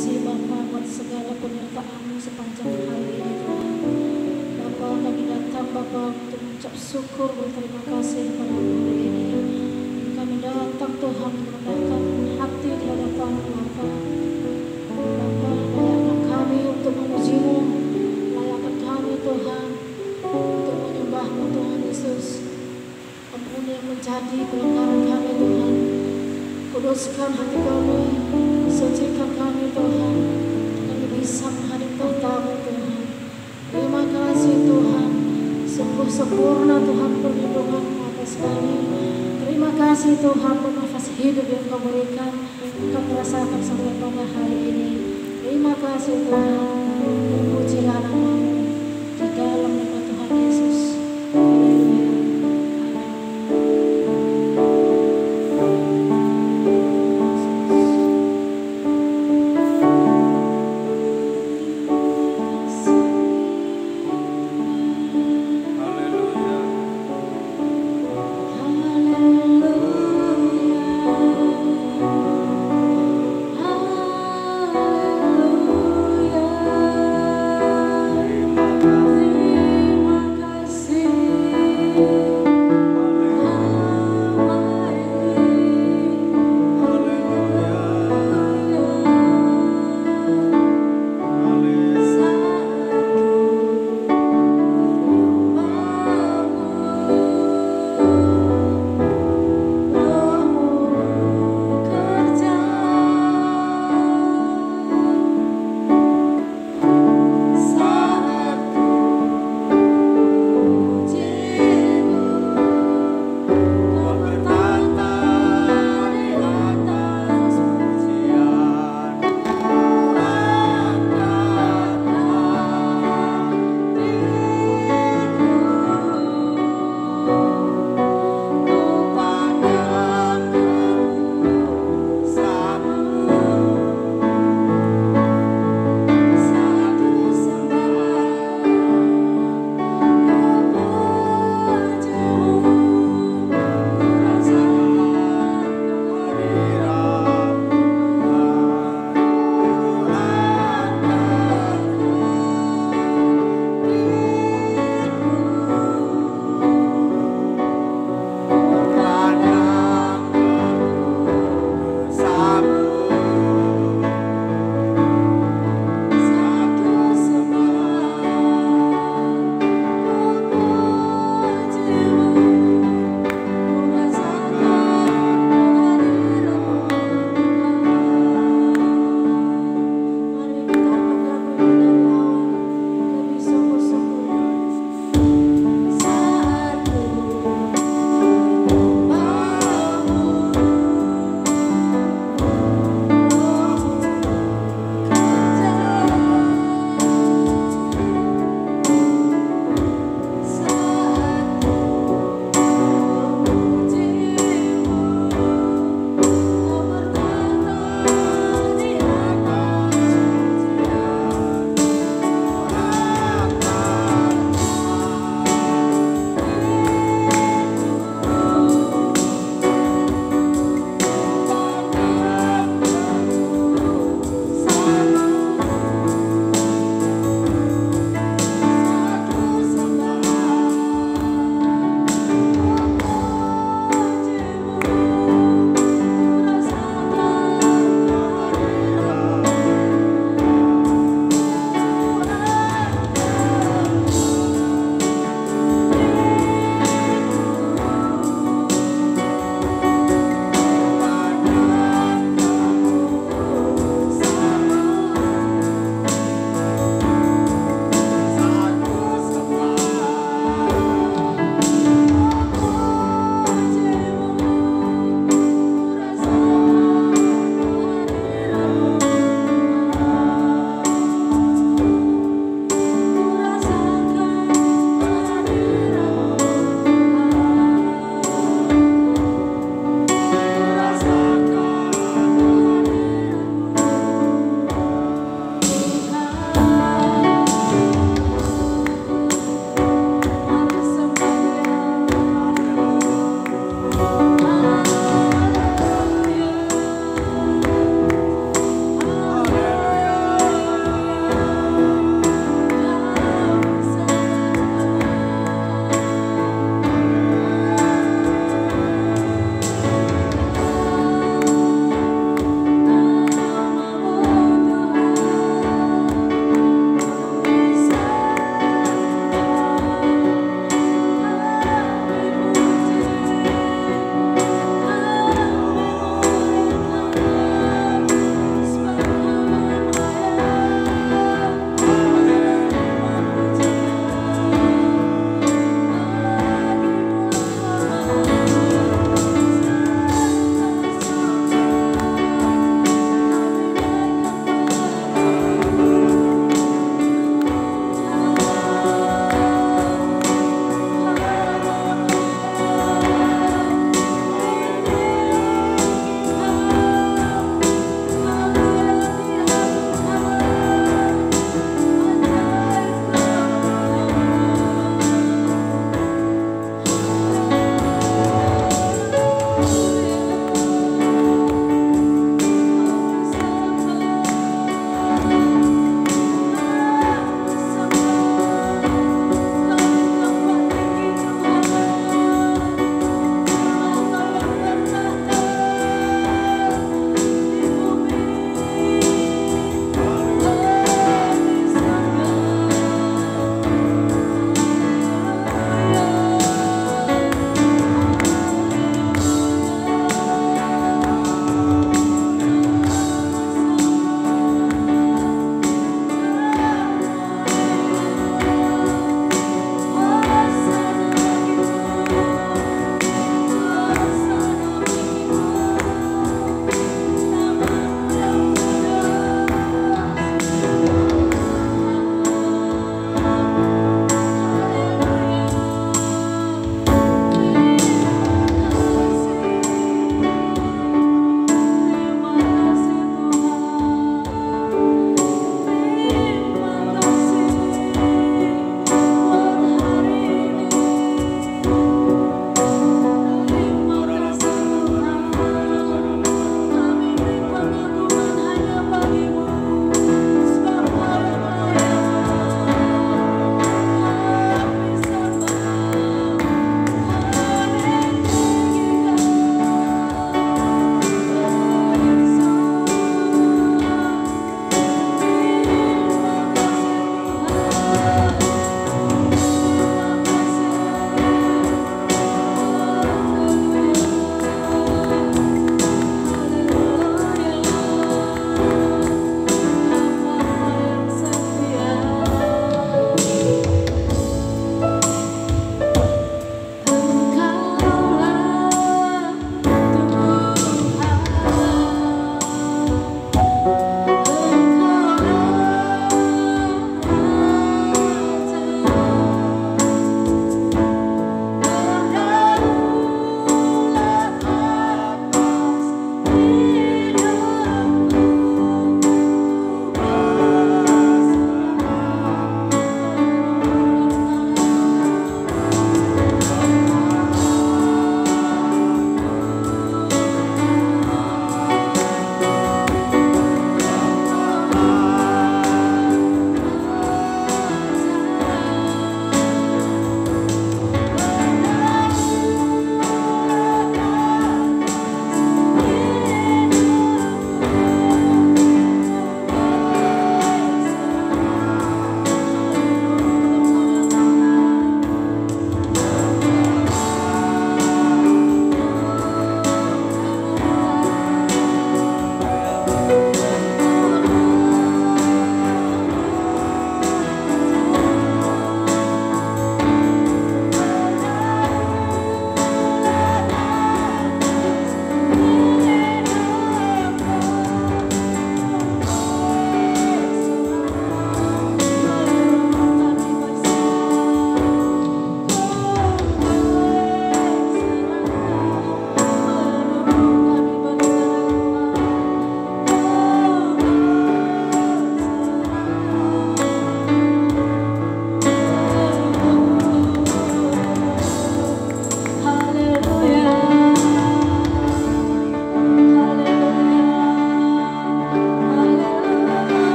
kasih Bapa buat segala penyertaan-Mu sepanjang hari ini Tuhan. Bapa, kami datang Bapa untuk mengucap syukur berterima kasih kepada hari ini. Kami datang Tuhan merendahkan hati di hadapan-Mu Bapa. Bapa, layakkan kami untuk memuji-Mu, layakkan kami Tuhan untuk menyembah-Mu Tuhan Yesus. Ampuni yang menjadi pelanggaran kami Tuhan. Kuduskan hati kami, sucikan kami Tuhan. Kami bisa menghadap tahta-Mu Tuhan. Terima kasih Tuhan. Sungguh sempurna Tuhan perlindungan-Mu atas kami. Terima kasih Tuhan untuk nafas hidup yang Kau berikan. Kami rasakan sampai pada hari ini. Terima kasih Tuhan. Terpujilah nama-Mu di dalam nama Tuhan Yesus. Haleluya. Hallelujah.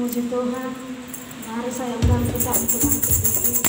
Puji Tuhan. Mari saya undang kita untuk bangkit berdiri.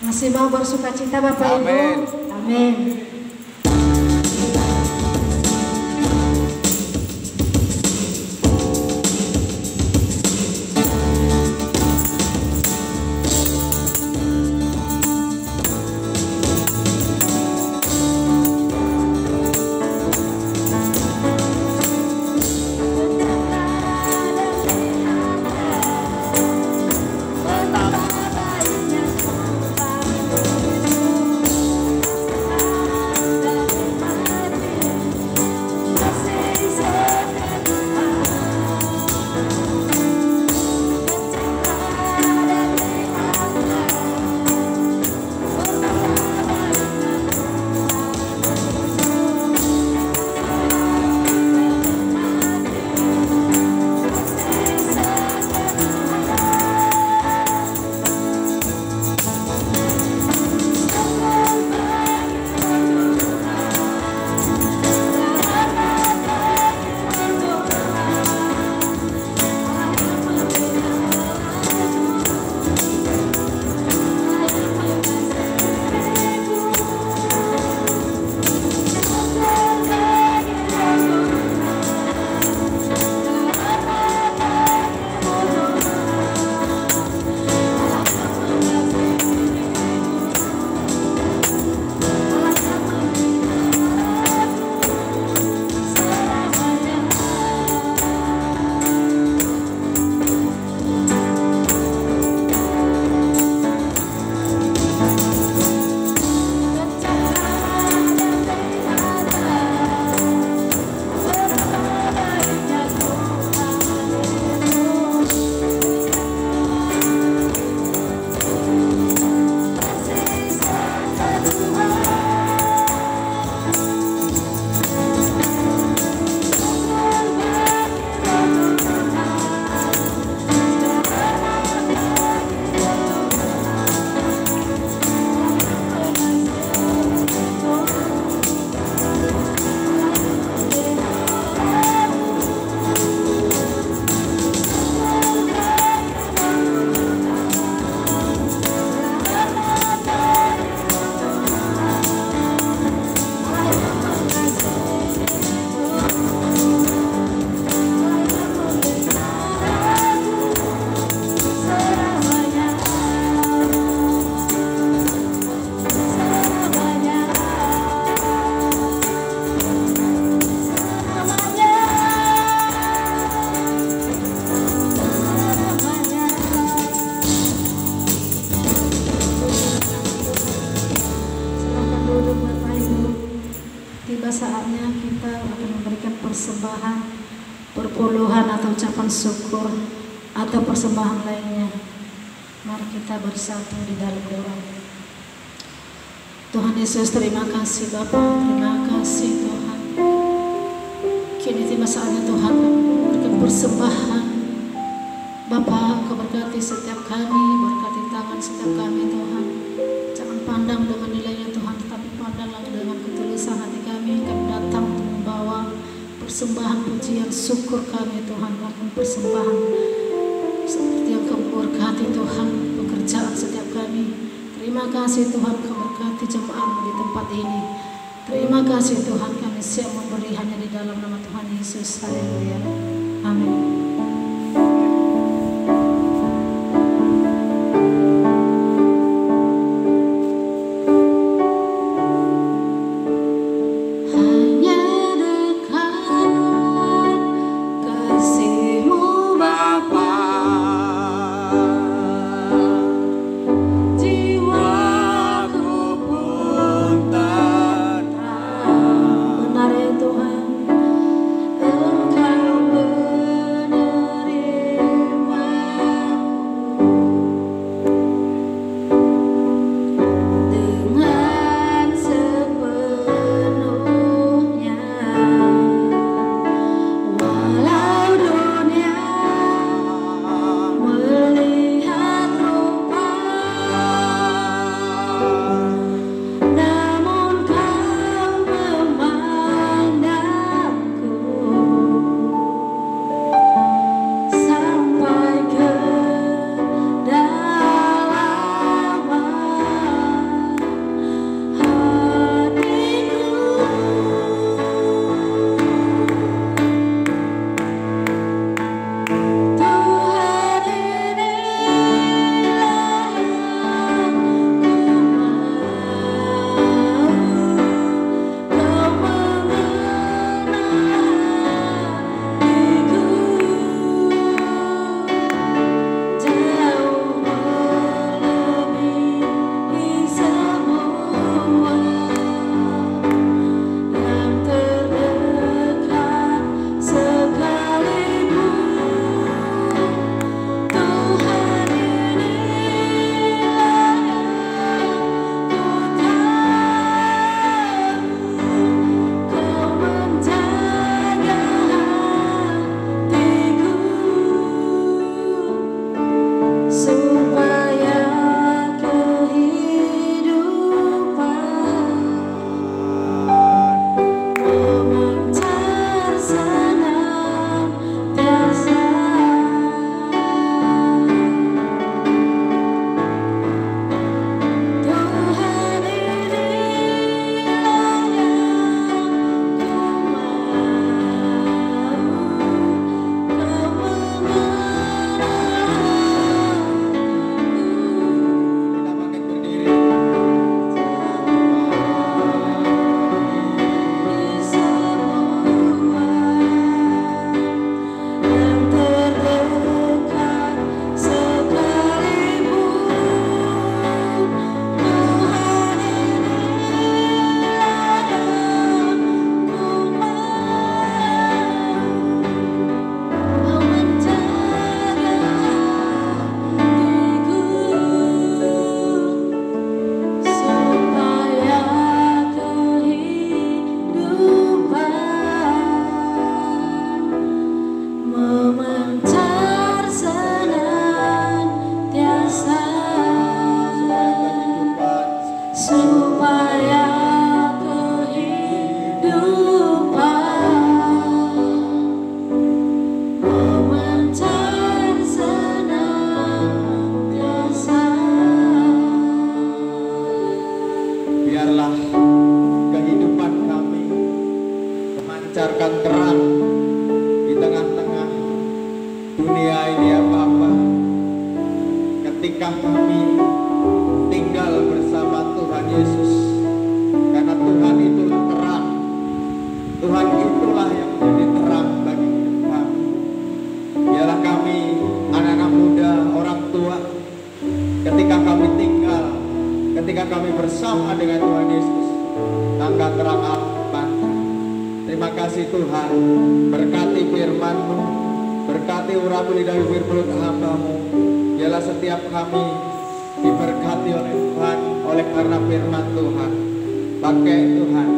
Masih mau bersuka cita Bapak Ibu? Amin. ucapan syukur atau persembahan lainnya, mari kita bersatu di dalam doa. Tuhan Yesus, terima kasih Bapa, terima kasih Tuhan. Kini tiba saatnya Tuhan memberikan persembahan. Bapa, Kau berkati setiap kami, berkati tangan setiap kami Tuhan. Jangan pandang dengan nilainya Tuhan, tetapi pandanglah dengan ketulusan hati kami. Kami datang untuk membawa persembahan pujian syukur kami Tuhan, melakukan persembahan seperti yang Kau berkati Tuhan, pekerjaan setiap kami. Terima kasih Tuhan, Kau berkati jemaat-Mu di tempat ini. Terima kasih Tuhan, kami siap memberi hanya di dalam nama Tuhan Yesus. Haleluya. Amin. ketika kami tinggal bersama Tuhan Yesus. Karena Tuhan itulah terang. Tuhan itulah yang menjadi terang bagi kami. Biarlah kami, anak-anak muda, orang tua, ketika kami tinggal, ketika kami bersama dengan Tuhan Yesus, tangga terang Al-Bantah. Terima kasih Tuhan, berkati firman-Mu, Berkati urapi lidah bibir mulut hamba-Mu. Biarlah setiap kami diberkati oleh Tuhan, oleh karena firman Tuhan. Pakai Tuhan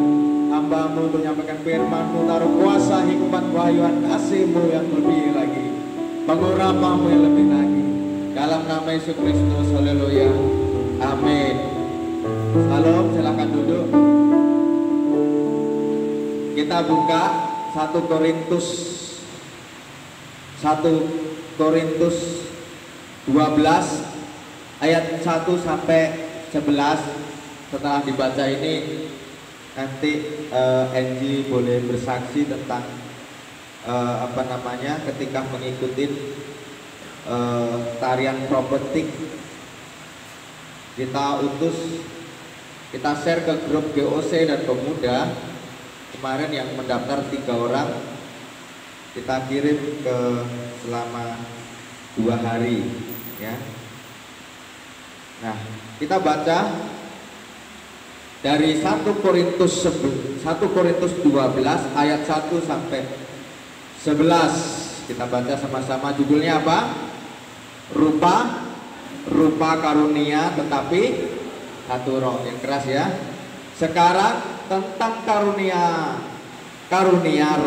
hamba-Mu untuk menyampaikan firman-Mu, taruh kuasa, hikmat, wahyuan, kasih-Mu yang lebih lagi, pengurapan-Mu yang lebih lagi. Dalam nama Yesus Kristus, haleluya, amin. Salam, silakan duduk. Kita buka 1 Korintus 12 ayat 1 sampai 11. Setelah dibaca ini nanti Angie boleh bersaksi tentang ketika mengikuti tarian propetik. Kita share ke grup GOC dan pemuda. Kemarin yang mendaftar 3 orang kita kirim ke selama 2 hari ya. Nah, kita baca dari 1 Korintus 12 ayat 1 sampai 11. Kita baca sama-sama. Judulnya apa? Rupa karunia tetapi satu roh. Yang keras ya. Sekarang tentang karunia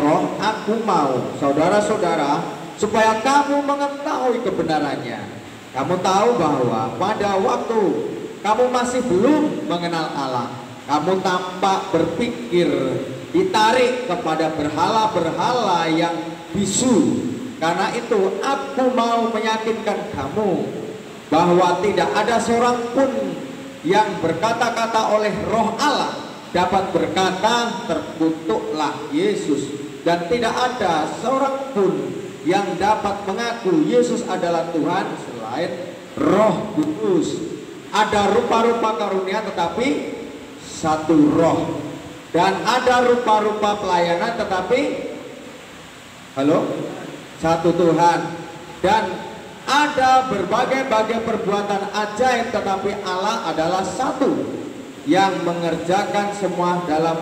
roh, aku mau saudara-saudara supaya kamu mengetahui kebenarannya. Kamu tahu bahwa pada waktu kamu masih belum mengenal Allah, kamu tampak berpikir ditarik kepada berhala-berhala yang bisu. Karena itu aku mau meyakinkan kamu bahwa tidak ada seorang pun yang berkata-kata oleh Roh Allah dapat berkata terkutuklah Yesus, dan tidak ada seorang pun yang dapat mengaku Yesus adalah Tuhan selain Roh Kudus. Ada rupa-rupa karunia tetapi satu roh, dan ada rupa-rupa pelayanan tetapi satu Tuhan, dan ada berbagai-bagai perbuatan ajaib tetapi Allah adalah satu yang mengerjakan semua dalam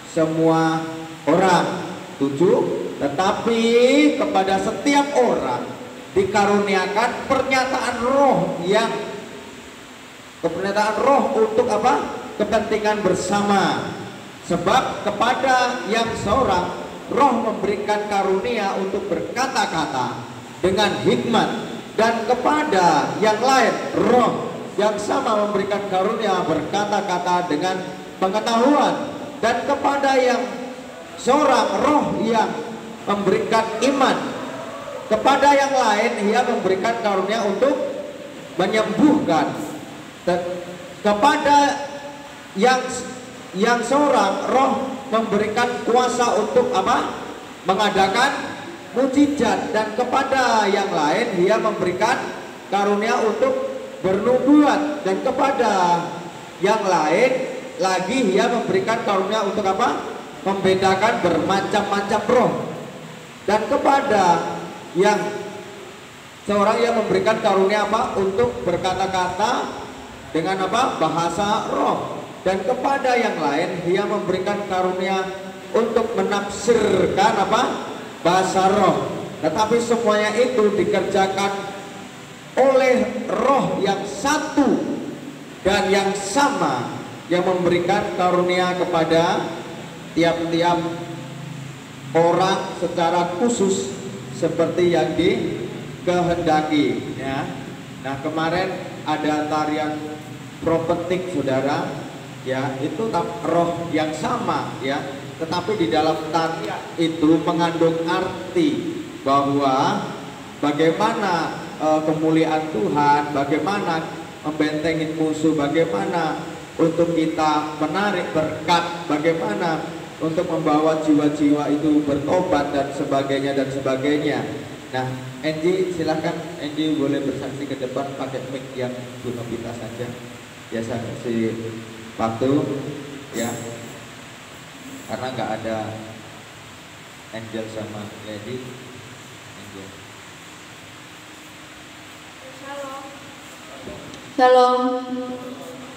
semua orang. 7. Tetapi kepada setiap orang dikaruniakan pernyataan roh untuk apa? Kepentingan bersama. Sebab kepada yang seorang roh memberikan karunia untuk berkata-kata dengan hikmat, dan kepada yang lain roh yang sama memberikan karunia berkata-kata dengan pengetahuan, dan kepada yang seorang roh yang memberikan iman, kepada yang lain ia memberikan karunia untuk menyembuhkan, kepada yang seorang roh memberikan kuasa untuk apa? Mengadakan mujizat, dan kepada yang lain ia memberikan karunia untuk bernubuat, dan kepada yang lain lagi ia memberikan karunia untuk apa? Membedakan bermacam-macam roh, dan kepada yang seorang yang memberikan karunia apa? Untuk berkata-kata dengan apa? Bahasa roh, dan kepada yang lain ia memberikan karunia untuk menafsirkan apa? Bahasa roh. Tetapi semuanya itu dikerjakan oleh roh yang satu dan yang sama, yang memberikan karunia kepada tiap-tiap orang secara khusus seperti yang dikehendaki ya. Nah, kemarin ada tarian propetik saudara ya, itu roh yang sama ya, tetapi di dalam tarian itu mengandung arti bahwa bagaimana kemuliaan Tuhan, bagaimana membentengin musuh, bagaimana untuk kita menarik berkat, bagaimana untuk membawa jiwa-jiwa itu bertobat dan sebagainya dan sebagainya. Nah, Angie silahkan, Angie boleh bersaksi ke depan pakai mic yang Bu Nobita saja. Biasa kasih waktu ya, karena nggak ada Angel sama Lady. Angel. Shalom.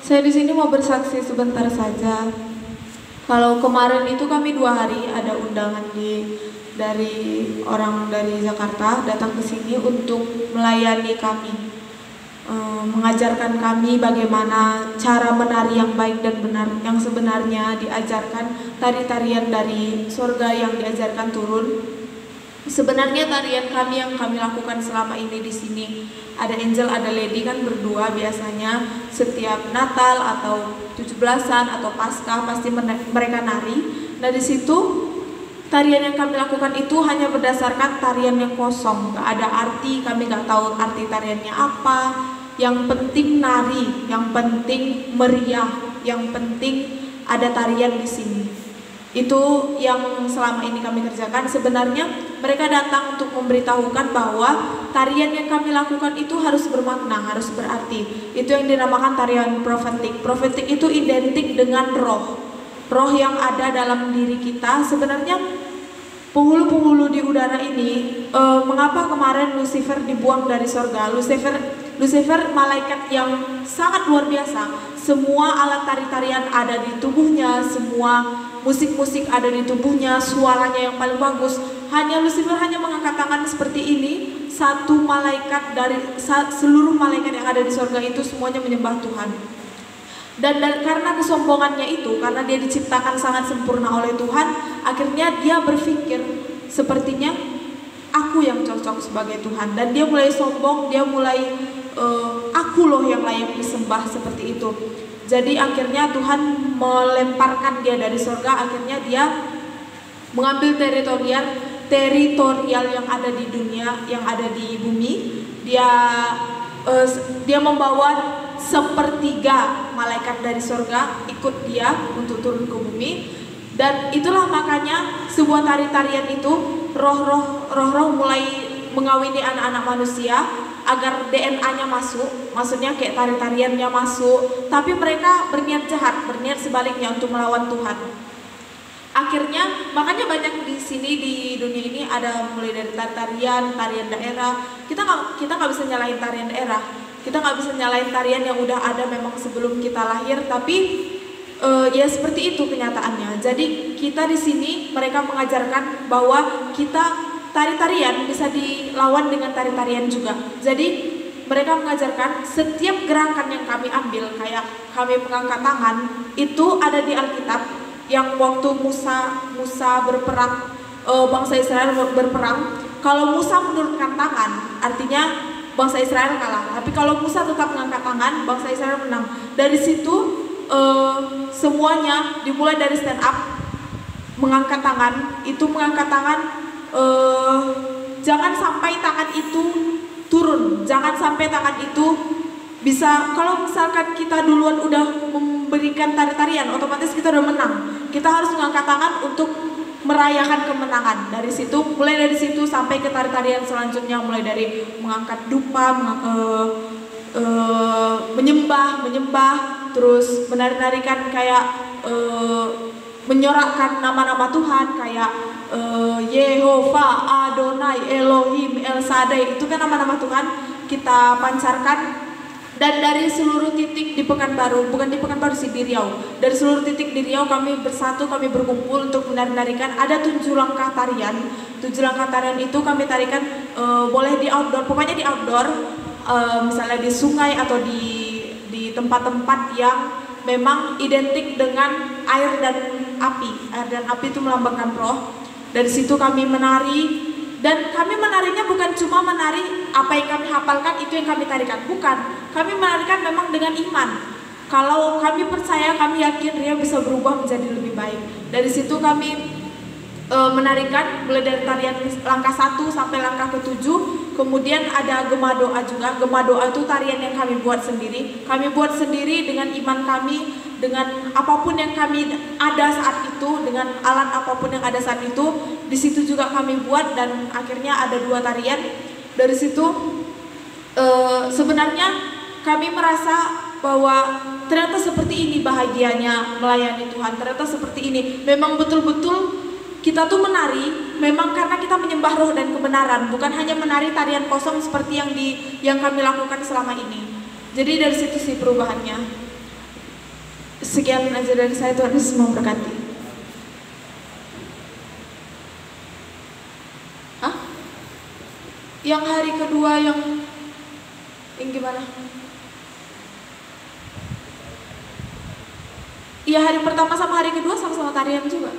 Saya di sini mau bersaksi sebentar saja. Kalau kemarin itu kami 2 hari ada undangan di orang dari Jakarta datang ke sini untuk melayani kami, mengajarkan kami bagaimana cara menari yang baik dan benar, yang sebenarnya diajarkan tari-tarian dari surga yang diajarkan turun. Sebenarnya tarian kami yang kami lakukan selama ini di sini, ada Angel, ada Lady kan berdua biasanya setiap Natal atau 17-an atau Paskah pasti mereka nari. Nah di situ tarian yang kami lakukan itu hanya berdasarkan tarian yang kosong, gak ada arti, kami gak tahu arti tariannya apa. Yang penting nari, yang penting meriah, yang penting ada tarian di sini. Itu yang selama ini kami kerjakan. Sebenarnya mereka datang untuk memberitahukan bahwa tarian yang kami lakukan itu harus bermakna, harus berarti. Itu yang dinamakan tarian profetik. Profetik itu identik dengan roh yang ada dalam diri kita. Sebenarnya penghulu-penghulu di udara ini, mengapa kemarin Lucifer dibuang dari surga? Lucifer malaikat yang sangat luar biasa. Semua alat tari-tarian ada di tubuhnya, semua musik-musik ada di tubuhnya, suaranya yang paling bagus. Hanya Lucifer hanya mengangkat tangan seperti ini. Satu malaikat dari seluruh malaikat yang ada di surga itu semuanya menyembah Tuhan. Dan karena kesombongannya itu, karena dia diciptakan sangat sempurna oleh Tuhan, akhirnya dia berpikir sepertinya aku yang cocok sebagai Tuhan. Dan dia mulai sombong, dia mulai aku loh yang layak disembah, seperti itu. Jadi akhirnya Tuhan melemparkan dia dari surga. Akhirnya dia mengambil teritorial yang ada di dunia, yang ada di bumi. Dia membawa sepertiga malaikat dari surga ikut dia untuk turun ke bumi. Dan itulah makanya sebuah tari-tarian itu roh-roh mulai mengawini anak-anak manusia agar DNA-nya masuk, maksudnya kayak tari-tariannya masuk, tapi mereka berniat jahat, berniat sebaliknya untuk melawan Tuhan. Akhirnya makanya banyak di sini di dunia ini ada mulai dari tarian daerah. Kita nggak bisa nyalahin tarian daerah, kita nggak bisa nyalahin tarian yang udah ada memang sebelum kita lahir, tapi ya seperti itu kenyataannya. Jadi kita di sini mereka mengajarkan bahwa kita tari-tarian bisa dilawan dengan tari-tarian juga. Jadi mereka mengajarkan setiap gerakan yang kami ambil, kayak kami mengangkat tangan, itu ada di Alkitab. Yang waktu Musa berperang, bangsa Israel berperang, kalau Musa menurunkan tangan, artinya bangsa Israel kalah. Tapi kalau Musa tetap mengangkat tangan, bangsa Israel menang. Dari situ semuanya dimulai dari stand up, mengangkat tangan. Itu mengangkat tangan, jangan sampai tangan itu turun, jangan sampai tangan itu bisa, kalau misalkan kita duluan udah memberikan tari-tarian, otomatis kita udah menang. Kita harus mengangkat tangan untuk merayakan kemenangan. Mulai dari situ sampai ke tari-tarian selanjutnya, mulai dari mengangkat dupa, menyembah, terus menari-narikan kayak menyorakkan nama-nama Tuhan kayak Yehova, Adonai, Elohim, El Shaddai. Itu kan nama-nama Tuhan kita pancarkan. Dan dari seluruh titik di Pekanbaru, bukan di Pekanbaru sih, di Riau, dari seluruh titik di Riau kami bersatu, kami berkumpul untuk menari-narikan. Ada 7 langkah tarian. 7 langkah tarian itu kami tarikan, boleh di outdoor, pokoknya di outdoor, misalnya di sungai atau di tempat-tempat yang memang identik dengan air dan api. Air dan api itu melambangkan roh. Dari situ kami menari, dan kami menarinya bukan cuma menari apa yang kami hafalkan itu yang kami tarikan, bukan. Kami menarikan memang dengan iman. Kalau kami percaya, kami yakin Ria bisa berubah menjadi lebih baik. Dari situ kami menarikan mulai dari tarian langkah 1 sampai langkah ke-7. Kemudian ada gema doa juga. Gema doa itu tarian yang kami buat sendiri. Kami buat sendiri dengan iman kami, dengan apapun yang kami ada saat itu, dengan alat apapun yang ada saat itu. Di situ juga kami buat, dan akhirnya ada 2 tarian. Dari situ sebenarnya kami merasa bahwa ternyata seperti ini bahagianya melayani Tuhan. Ternyata seperti ini. Memang betul-betul kita tuh menari memang karena kita menyembah roh dan kebenaran, bukan hanya menari tarian kosong seperti yang kami lakukan selama ini. Jadi dari situ sih perubahannya. Sekian aja dari saya, Tuhan Yesus memberkati. Yang hari kedua yang gimana? Iya, hari pertama sama hari kedua sama-sama tarian juga.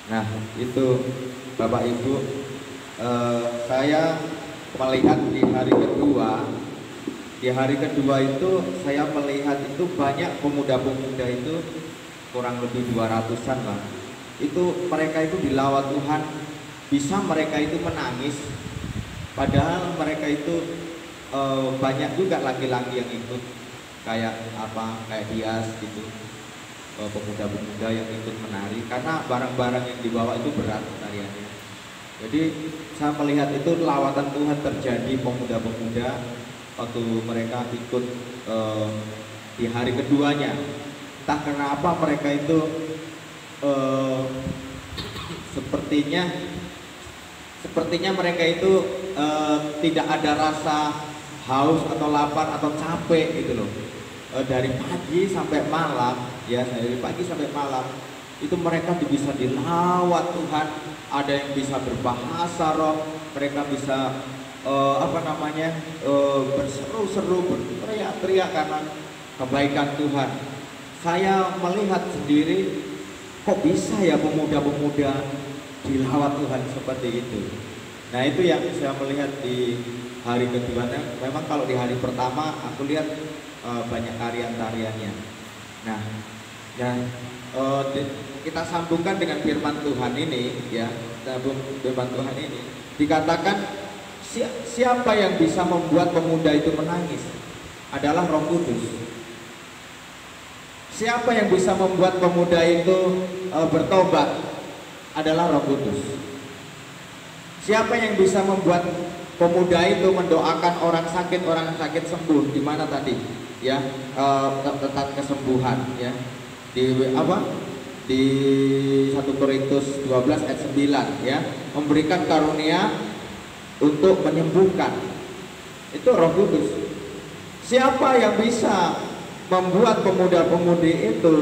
Nah, itu Bapak Ibu, saya melihat di hari kedua itu saya melihat itu banyak pemuda-pemuda itu, kurang lebih 200-an lah. Itu mereka itu dilawat Tuhan, bisa mereka itu menangis, padahal mereka itu banyak juga laki-laki yang ikut, kayak Dias gitu, pemuda-pemuda yang ikut menari, karena barang-barang yang dibawa itu berat tariannya. Jadi saya melihat itu lawatan Tuhan terjadi, pemuda-pemuda waktu mereka ikut di hari keduanya. Entah kenapa mereka itu sepertinya mereka itu tidak ada rasa haus atau lapar atau capek gitu loh. Dari pagi sampai malam, ya, dari pagi sampai malam itu mereka bisa dilawat Tuhan. Ada yang bisa berbahasa roh, mereka bisa berseru-seru, berteriak-teriak karena kebaikan Tuhan. Saya melihat sendiri, kok bisa ya pemuda-pemuda dilawat Tuhan seperti itu. Nah, itu yang saya melihat di hari kedua. Memang kalau di hari pertama aku lihat banyak tarian-tariannya. Nah, kita sambungkan dengan firman Tuhan ini, ya, firman Tuhan ini dikatakan siapa yang bisa membuat pemuda itu menangis adalah Roh Kudus. Siapa yang bisa membuat pemuda itu bertobat adalah Roh Kudus. Siapa yang bisa membuat pemuda itu mendoakan orang sakit sembuh? Di mana tadi? Ya, tentang kesembuhan, ya. Di 1 Korintus 12 ayat 9, ya. Memberikan karunia untuk menyembuhkan. Itu Roh Kudus. Siapa yang bisa membuat pemuda-pemudi itu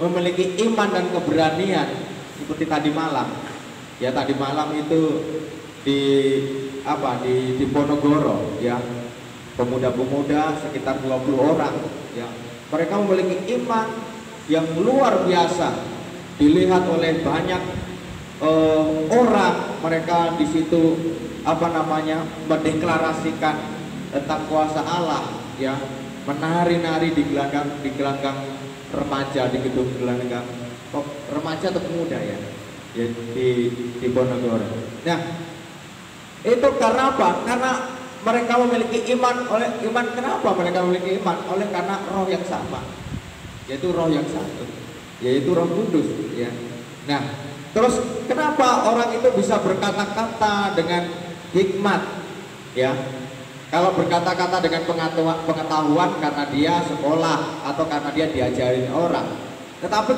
memiliki iman dan keberanian seperti tadi malam? Ya, tadi malam itu di Ponorogo, ya. Pemuda-pemuda sekitar 20 orang, ya. Mereka memiliki iman yang luar biasa, dilihat oleh banyak orang. Mereka di situ mendeklarasikan tentang kuasa Allah, ya, menari-nari di gelanggang remaja, di gedung gelanggang remaja atau pemuda, ya, di Ponorogo. Nah, itu karena apa? Karena mereka memiliki iman. Kenapa mereka memiliki iman? Karena roh yang sama, yaitu roh yang satu, yaitu Roh Kudus, ya. Nah, terus kenapa orang itu bisa berkata-kata dengan hikmat, ya? Kalau berkata-kata dengan pengetahuan karena dia sekolah atau karena dia diajarin orang. Tetapi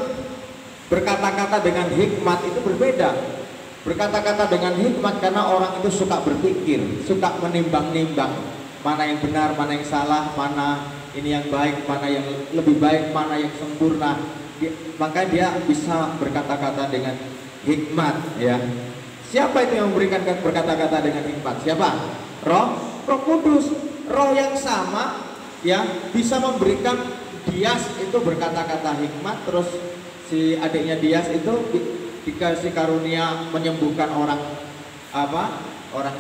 berkata-kata dengan hikmat itu berbeda. Berkata-kata dengan hikmat karena orang itu suka berpikir, suka menimbang-nimbang mana yang benar, mana yang salah, mana ini yang baik, mana yang lebih baik, mana yang sempurna. Maka dia bisa berkata-kata dengan hikmat, ya. Siapa itu yang memberikan berkata-kata dengan hikmat? Siapa? Roh Kudus. Roh yang sama, ya, bisa memberikan Dias itu berkata-kata hikmat. Terus si adiknya Dias itu dikasih karunia menyembuhkan orang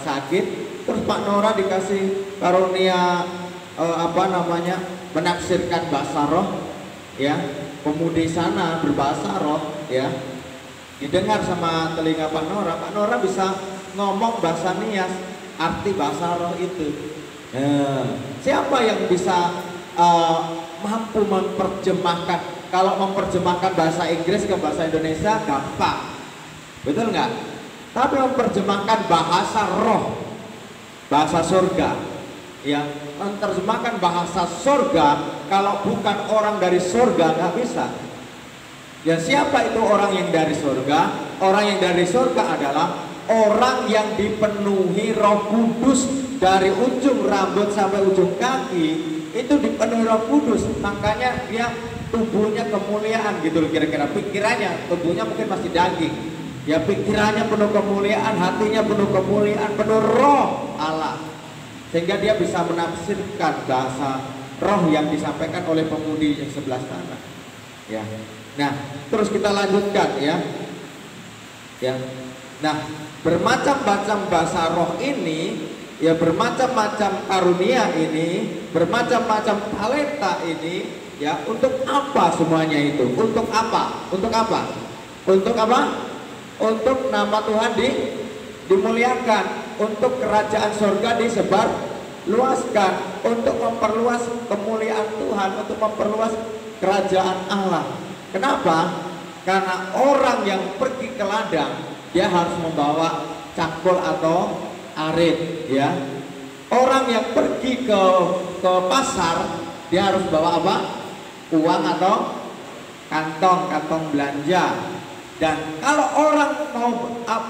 sakit. Terus Pak Nora dikasih karunia menafsirkan bahasa roh, ya. Pemudi sana berbahasa roh, ya, didengar sama telinga Pak Nora. Pak Nora bisa ngomong bahasa Nias, arti bahasa roh itu. Siapa yang bisa mampu memperjemahkan? Kalau memperjemahkan bahasa Inggris ke bahasa Indonesia gampang, betul nggak? Tapi memperjemahkan bahasa roh, bahasa surga, ya, menerjemahkan bahasa surga, kalau bukan orang dari surga nggak bisa. Ya, siapa itu orang yang dari surga? Orang yang dari surga adalah orang yang dipenuhi Roh Kudus dari ujung rambut sampai ujung kaki, itu dipenuhi Roh Kudus. Makanya dia tubuhnya kemuliaan gitu loh, kira-kira pikirannya, tubuhnya mungkin masih daging, Ya, pikirannya penuh kemuliaan, hatinya penuh kemuliaan, penuh roh Allah. Sehingga dia bisa menafsirkan bahasa roh yang disampaikan oleh pemudi yang sebelah sana. Ya. Nah, terus kita lanjutkan ya. Ya. Nah, bermacam-macam bahasa roh ini, ya bermacam-macam karunia ini, bermacam-macam talenta ini, ya untuk apa semuanya itu? Untuk apa? Untuk apa? Untuk apa? Untuk nama Tuhan dimuliakan, untuk kerajaan surga disebar luaskan, untuk memperluas kemuliaan Tuhan, untuk memperluas kerajaan Allah. Kenapa? Karena orang yang pergi ke ladang, dia harus membawa cangkul atau arit, ya. Orang yang pergi ke pasar, dia harus bawa apa? Uang atau kantong belanja. Dan kalau orang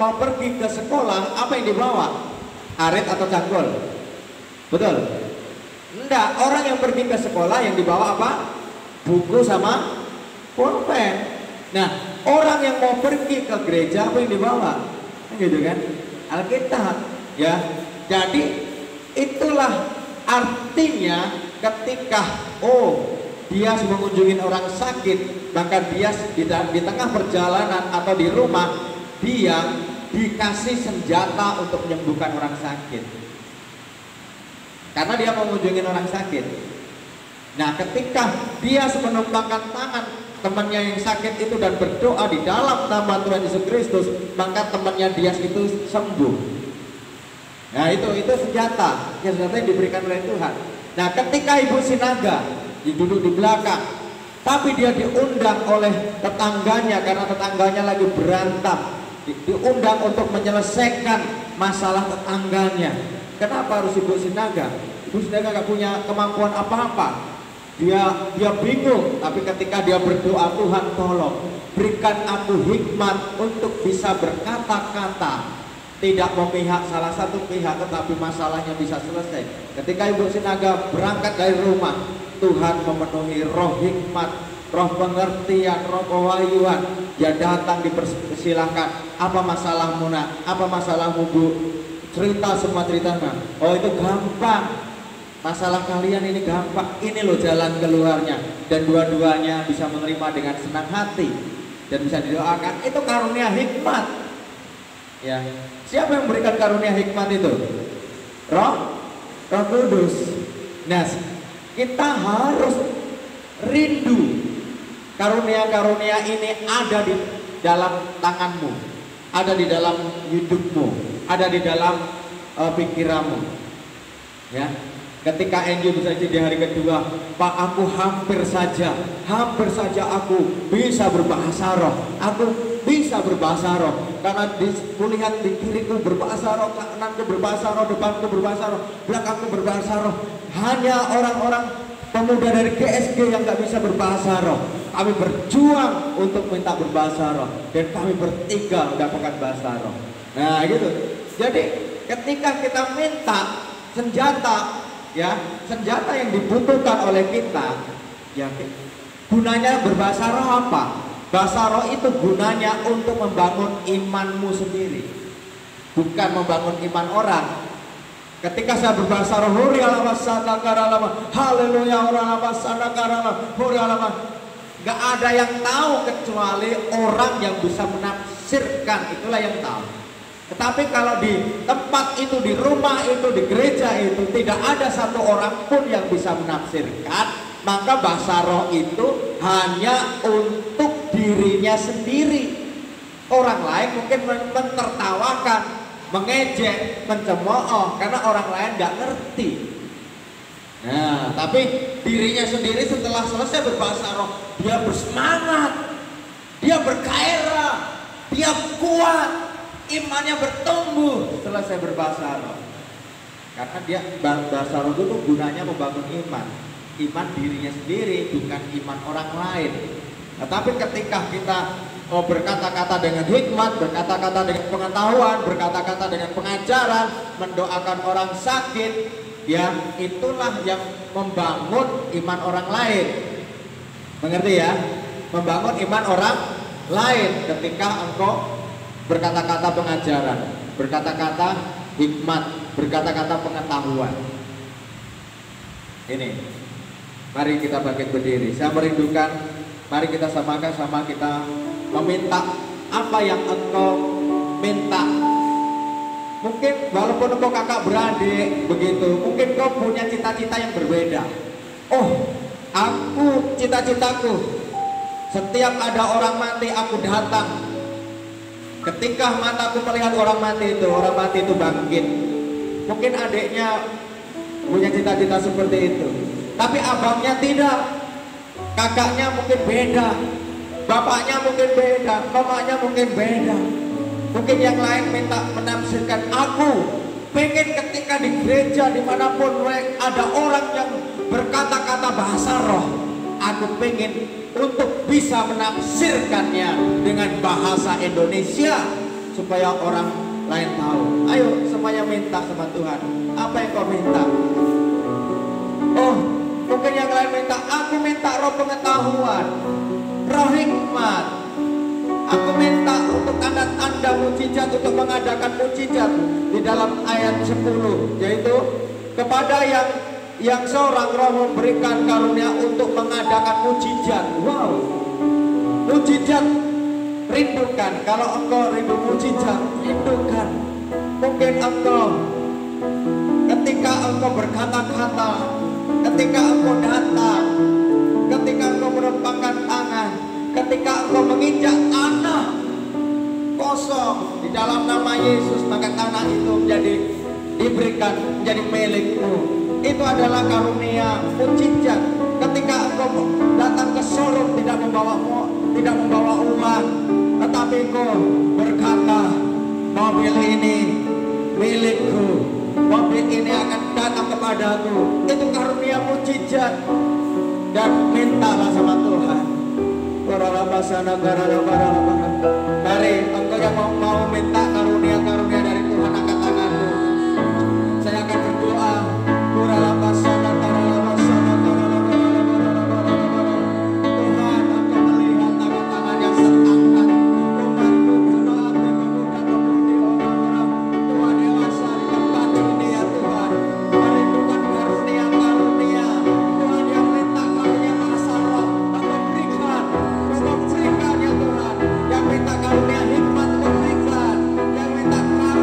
mau pergi ke sekolah, apa yang dibawa? Arit atau cangkul? Betul? Enggak, orang yang pergi ke sekolah yang dibawa apa? Buku sama pulpen. Nah, orang yang mau pergi ke gereja apa yang dibawa? Gitu kan? Alkitab, ya. Jadi itulah artinya ketika dia mengunjungi orang sakit, maka dia di tengah perjalanan atau di rumah dia dikasih senjata untuk menyembuhkan orang sakit. Karena dia mengunjungi orang sakit. Nah, ketika dia menumpangkan tangan temannya yang sakit itu dan berdoa di dalam nama Tuhan Yesus Kristus, maka temannya dia itu sembuh. Nah, itu senjata yang diberikan oleh Tuhan. Nah, ketika ibu sinaga duduk di belakang, tapi dia diundang oleh tetangganya karena tetangganya lagi berantem, diundang untuk menyelesaikan masalah tetangganya. Kenapa harus ibu sinaga? Ibu sinaga gak punya kemampuan apa-apa. Dia bingung, tapi ketika dia berdoa, Tuhan tolong berikan aku hikmat untuk bisa berkata-kata, tidak memihak salah satu pihak, tetapi masalahnya bisa selesai. Ketika ibu sinaga berangkat dari rumah, Tuhan memenuhi roh hikmat, roh pengertian, roh kewahyuan. Dia datang, dipersilahkan, apa masalahmu nak? Apa masalahmu bu? Cerita semua ceritanya. Oh, itu gampang. Masalah kalian ini gampang. Ini loh jalan keluarnya. Dan dua-duanya bisa menerima dengan senang hati dan bisa didoakan. Itu karunia hikmat. Ya. Siapa yang memberikan karunia hikmat itu? Roh Kudus. Nah, kita harus rindu karunia-karunia ini ada di dalam tanganmu, ada di dalam hidupmu, ada di dalam pikiranmu. Ya, ketika Angie bisa di hari kedua, Pak, aku hampir saja aku bisa berbahasa roh, aku bisa berbahasa roh, karena kulihat di kiriku berbahasa roh, kananku berbahasa roh, depanku berbahasa roh, belakangku berbahasa roh. Hanya orang-orang pemuda dari GSG yang gak bisa berbahasa roh. Kami berjuang untuk minta berbahasa roh, dan kami bertiga mendapatkan bahasa roh. Nah gitu. Jadi ketika kita minta senjata, ya senjata yang dibutuhkan oleh kita, ya gunanya berbahasa roh apa? Bahasa roh itu gunanya untuk membangun imanmu sendiri, bukan membangun iman orang. Ketika saya berbahasa roh, haleluya, gak ada yang tahu kecuali orang yang bisa menafsirkan, itulah yang tahu. Tetapi kalau di tempat itu, di rumah itu, di gereja itu tidak ada satu orang pun yang bisa menafsirkan, maka bahasa roh itu hanya untuk dirinya sendiri. Orang lain mungkin mentertawakan, mengejek, mencemooh karena orang lain gak ngerti. Nah, tapi dirinya sendiri setelah selesai berbahasa roh, dia bersemangat, dia bergairah, dia kuat, imannya bertumbuh selesai berbahasa roh. Karena dia bahasa roh itu gunanya membangun iman dirinya sendiri, bukan iman orang lain. Nah, tapi ketika kita berkata-kata dengan hikmat, berkata-kata dengan pengetahuan, berkata-kata dengan pengajaran, mendoakan orang sakit, ya itulah yang membangun iman orang lain. Mengerti ya? Membangun iman orang lain ketika engkau berkata-kata pengajaran, berkata-kata hikmat, berkata-kata pengetahuan. Ini, mari kita bangkit berdiri. Saya merindukan, mari kita samakan sama kita meminta apa yang engkau minta. Mungkin walaupun engkau kakak beradik begitu, mungkin kau punya cita-cita yang berbeda. Oh, aku cita-citaku setiap ada orang mati aku datang. Ketika mataku melihat orang mati itu bangkit. Mungkin adiknya punya cita-cita seperti itu, tapi abangnya tidak. Kakaknya mungkin beda, bapaknya mungkin beda, mamanya mungkin beda. Mungkin yang lain minta menafsirkan, aku pengen ketika di gereja dimanapun ada orang yang berkata-kata bahasa roh, aku pengen untuk bisa menafsirkannya dengan bahasa Indonesia supaya orang lain tahu. Ayo semuanya minta sama Tuhan, apa yang kau minta? Oh, mungkin yang lain minta, aku minta roh pengetahuan, roh hikmat. Aku minta untuk tanda-tanda mujizat, untuk mengadakan mujizat di dalam ayat 10, yaitu kepada yang seorang roh memberikan karunia untuk mengadakan mujizat. Wow, mujizat rindukan. Kalau engkau rindu mujizat, rindukan. Mungkin engkau ketika engkau berkata-kata, ketika engkau datang, ketika engkau merepangkan tangan, ketika engkau menginjak tanah kosong di dalam nama Yesus, maka tanah itu diberikan menjadi milikmu. Itu adalah karunia mujizat. Ketika engkau datang ke showroom tidak membawa uang, tetapi engkau berkata, mobil ini milikku, mobil ini akan datang kepadaku. Itu karunia mujizat. Dan mintalah sama Tuhan. Mari engkau yang mau minta karunia-karunia dari Tuhan, angkat tanganmu. Saya akan berdoa. Tuhan, engkau melihat tangan-tangan yang terangkat. Umatmu berdoa, pemuda-pemudi orang-orang tua dewasa di tempat ini ya Tuhan. Merindukan karunia-karunia. Tuhan yang minta karunia bahasa roh, engkau berikan ya Tuhan. Yang minta karunia hikmat, engkau berikan. Yang minta karunia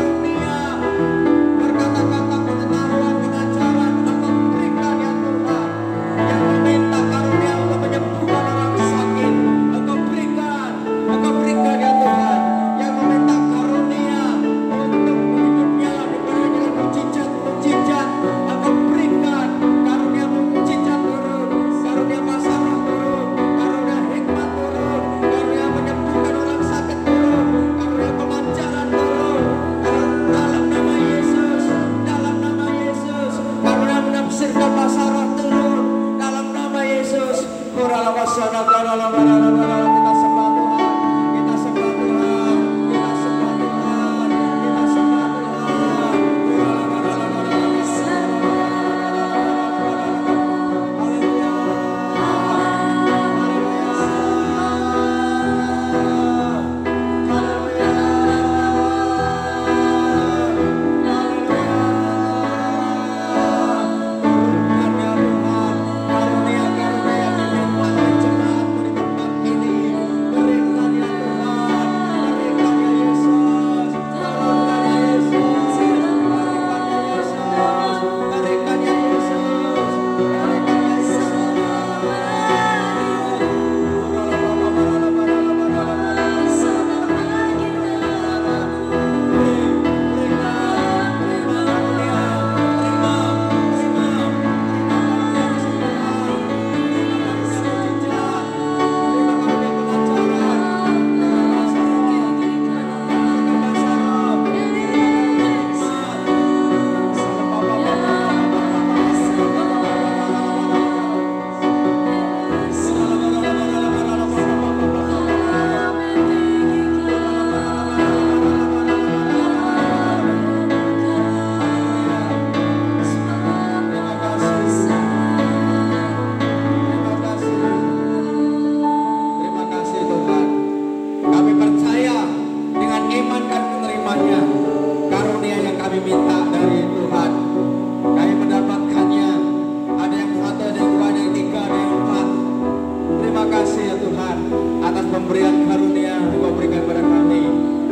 pemberian karunia Engkau berikan pada kami.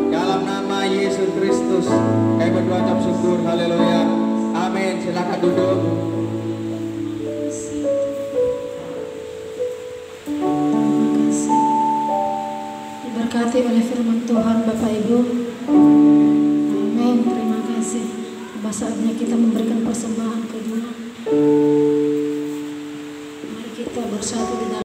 Dalam nama Yesus Kristus kami berdoa ucap syukur. Haleluya. Amin. Silakan duduk. Diberkati oleh firman Tuhan Bapak Ibu. Amin. Terima kasih. Saatnya kita memberikan persembahan kedua. Mari kita bersatu di dalam